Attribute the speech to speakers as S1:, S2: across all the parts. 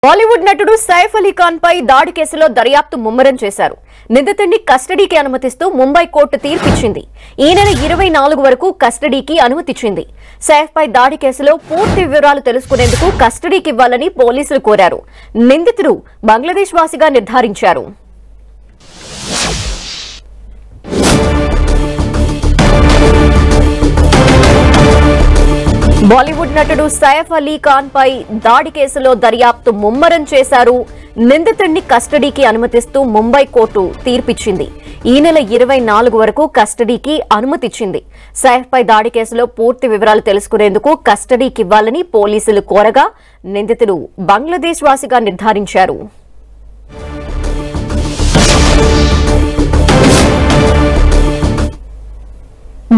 S1: బాలీవుడ్ నటుడు సైఫ్ అలీ ఖాన్ పై దాడి కేసులో దర్యాప్తు ముమ్మరం చేశారు. నిందితుడిని కస్టడీకి అనుమతిస్తూ ముంబై కోర్టు తీర్పిచ్చింది. ఈ నెల 24 వరకు కస్టడీకి అనుమతిచ్చింది. సైఫ్ పై దాడి కేసులో పూర్తి వివరాలు తెలుసుకునేందుకు కస్టడీకి ఇవ్వాలని పోలీసులు కోరారు. నిందితుడు బంగ్లాదేశ్ వాసిగా నిర్ధారించారు. బాలీవుడ్ నటుడు సైఫ్ అలీ ఖాన్ పై దాడి కేసులో దర్యాప్తు ముమ్మరం చేశారు. నిందితుడిని కస్టడీకి అనుమతిస్తూ ముంబై కోర్టు తీర్పిచ్చింది. ఈ నెల 24 వరకు కస్టడీకి అనుమతిచ్చింది. సైఫ్ పై దాడి కేసులో పూర్తి వివరాలు తెలుసుకునేందుకు కస్టడీకి ఇవ్వాలని పోలీసులు కోరగా నిందితుడు బంగ్లాదేశ్ వాసిగా నిర్ధారించారు.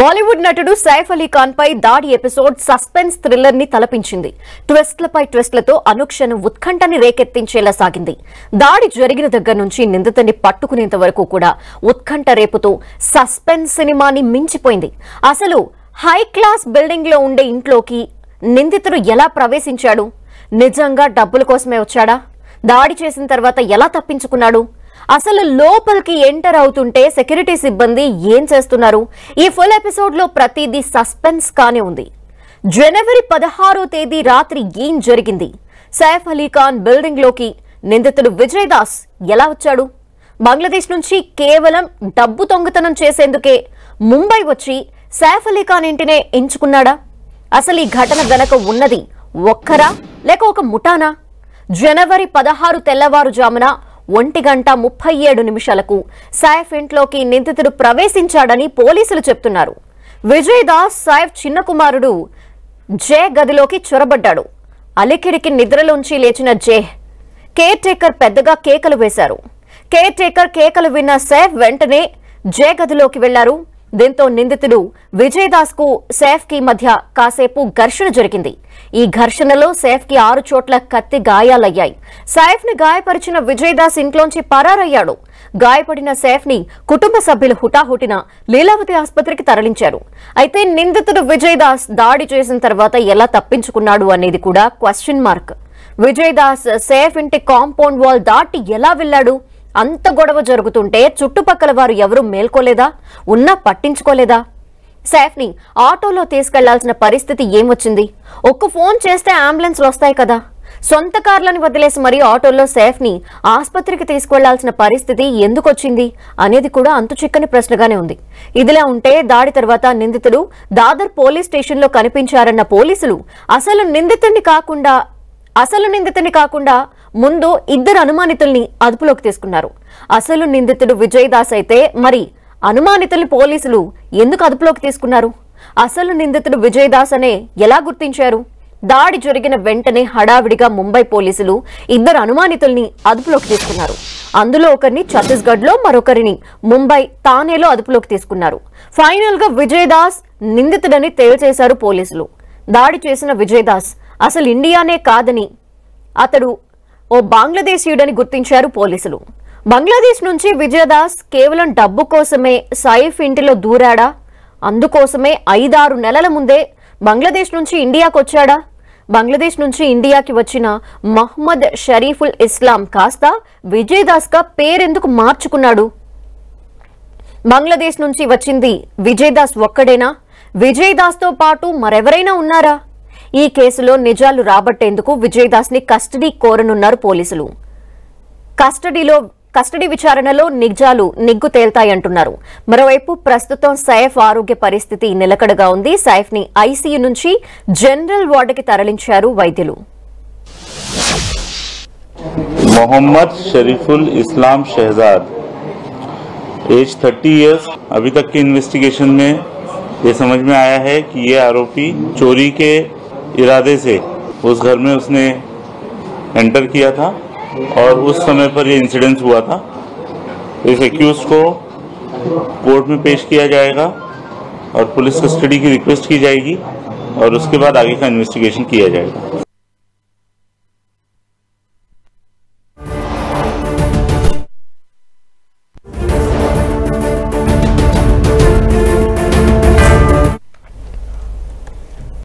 S1: బాలీవుడ్ నటుడు సైఫ్ అలీ ఖాన్ పై దాడి ఎపిసోడ్ సస్పెన్స్ థ్రిల్లర్ ని తలపించింది. ట్విస్ట్లపై ట్విస్ట్లతో అనుక్షణం ఉత్కంఠని రేకెత్తించేలా సాగింది. దాడి జరిగిన దగ్గర నుంచి నిందితుడిని పట్టుకునేంత వరకు కూడా ఉత్కంఠ రేపుతూ సస్పెన్స్ సినిమాని మించిపోయింది. అసలు హై క్లాస్ బిల్డింగ్ లో ఉండే ఇంట్లోకి నిందితుడు ఎలా ప్రవేశించాడు? నిజంగా డబ్బుల కోసమే వచ్చాడా? దాడి చేసిన తర్వాత ఎలా తప్పించుకున్నాడు? అసలు లోపలికి ఎంటర్ అవుతుంటే సెక్యూరిటీ సిబ్బంది ఏం చేస్తున్నారు? ఈ ఫుల్ ఎపిసోడ్ లో ప్రతిదీ సస్పెన్స్ గానే ఉంది. జనవరి 16వ తేదీ రాత్రి ఏం జరిగింది? సైఫ్ అలీ ఖాన్ బిల్డింగ్ లోకి నిందితుడు విజయ్ దాస్ ఎలా వచ్చాడు? బంగ్లాదేశ్ నుంచి కేవలం డబ్బు దొంగతనం చేసేందుకే ముంబై వచ్చి సైఫ్ అలీ ఖాన్ ఇంటినే ఎంచుకున్నాడా? అసలు ఈ ఘటన వెనక ఉన్నది ఒక్కరా లేక ఒక ముఠానా? జనవరి 16 తెల్లవారుజామున 1:37 సైఫ్ ఇంట్లోకి నిందితుడు ప్రవేశించాడని పోలీసులు చెప్తున్నారు. విజయ్ దాస్ సైఫ్ చిన్న కుమారుడు జే గదిలోకి చొరబడ్డాడు. అలికిడికి నిద్రలోంచి లేచిన జే కేర్ టేకర్ పెద్దగా కేకలు వేశారు. కేర్ టేకర్ కేకలు విన్న సైఫ్ వెంటనే జే గదిలోకి వెళ్లారు. దీంతో నిందితుడు విజయ్ దాస్ కు సైఫ్ కి మధ్య కాసేపు ఘర్షణ జరిగింది. ఈ ఘర్షణలో సైఫ్ కి 6 చోట్ల కత్తి గాయాలయ్యాయి. సైఫ్ ని గాయపరిచిన విజయ్ దాస్ ఇంట్లోంచి పరారయ్యాడు. గాయపడిన సైఫ్ ని కుటుంబ సభ్యులు హుటాహుటిన లీలావతి ఆసుపత్రికి తరలించారు. అయితే నిందితుడు విజయ్ దాస్ దాడి చేసిన తర్వాత ఎలా తప్పించుకున్నాడు అనేది కూడా క్వశ్చన్ మార్క్. విజయ్ దాస్ సైఫ్ ఇంటి కాంపౌండ్ వాల్ దాటి ఎలా వెళ్లాడు? అంత గొడవ జరుగుతుంటే చుట్టుపక్కల వారు ఎవరూ మేల్కోలేదా? ఉన్నా పట్టించుకోలేదా? సైఫ్ ని ఆటోలో తీసుకెళ్లాల్సిన పరిస్థితి ఏమొచ్చింది? ఒక్క ఫోన్ చేస్తే అంబులెన్స్లు వస్తాయి కదా. సొంత కార్లను వదిలేసి మరీ ఆటోలో సైఫ్ ని ఆసుపత్రికి తీసుకెళ్లాల్సిన పరిస్థితి ఎందుకొచ్చింది అనేది కూడా అంతుచిక్కని ప్రశ్నగానే ఉంది. ఇదిలా ఉంటే దాడి తర్వాత నిందితుడు దాదర్ పోలీస్ స్టేషన్ లో కనిపించారన్న పోలీసులు అసలు నిందితుడిని కాకుండా ముందు 2 అనుమానితుల్ని అదుపులోకి తీసుకున్నారు. అసలు నిందితుడు విజయ్ దాస్ అయితే మరి అనుమానితుల్ని పోలీసులు ఎందుకు అదుపులోకి తీసుకున్నారు? అసలు నిందితుడు విజయ్ దాస్ అనే ఎలా గుర్తించారు? దాడి జరిగిన వెంటనే హడావిడిగా ముంబై పోలీసులు 2 అనుమానితుల్ని అదుపులోకి తీసుకున్నారు. అందులో ఒకరిని ఛత్తీస్గఢ్ లో, మరొకరిని ముంబై తానేలో అదుపులోకి తీసుకున్నారు. ఫైనల్ గా విజయ్ దాస్ నిందితుడని తేల్చేశారు పోలీసులు. దాడి చేసిన విజయ్ దాస్ అసలు ఇండియానే కాదని, అతడు ఓ బంగ్లాదేశీయుడని గుర్తించారు పోలీసులు. బంగ్లాదేశ్ నుంచి విజయ్ దాస్ కేవలం డబ్బు కోసమే సైఫ్ ఇంటిలో దూరాడా? అందుకోసమే 5-6 నెలల ముందే బంగ్లాదేశ్ నుంచి ఇండియాకు వచ్చాడా? బంగ్లాదేశ్ నుంచి ఇండియాకి వచ్చిన మహమ్మద్ షరీఫుల్ ఇస్లాం కాస్త విజయ్ దాస్ గా పేరెందుకు మార్చుకున్నాడు? బంగ్లాదేశ్ నుంచి వచ్చింది విజయ్ దాస్ ఒక్కడేనా? విజయ్ దాస్ తో పాటు మరెవరైనా ఉన్నారా? ఈ కేసులో నిజాలు రాబట్టేందుకు విజయ్ దాస్ ని కస్టడీ కోరనున్నారు పోలీసులు. కస్టడీ విచారణలో నిజాలు నిగ్గు తేల్తాయంటున్నారు. మరోవైపు ప్రస్తుతం సైఫ్ ఆరోగ్య పరిస్థితి నిలకడగా ఉంది. సైఫ్ ని ఐసీయూ నుంచి జనరల్ వార్డుకి తరలించారు వైద్యులు.
S2: मोहम्मद शरीफुल इस्लाम शहजाद, एज 30 इयर्स। अभी तक की इन्वेस्टिगेशन में ये समझ में आया है कि ये आरोपी चोरी के इरादे से उस घर में उसने एंटर किया था और उस समय पर ये इंसिडेंस हुआ था। इस एक्यूज को कोर्ट में पेश किया जाएगा और पुलिस कस्टडी की रिक्वेस्ट की जाएगी और उसके बाद आगे का इन्वेस्टिगेशन किया जाएगा।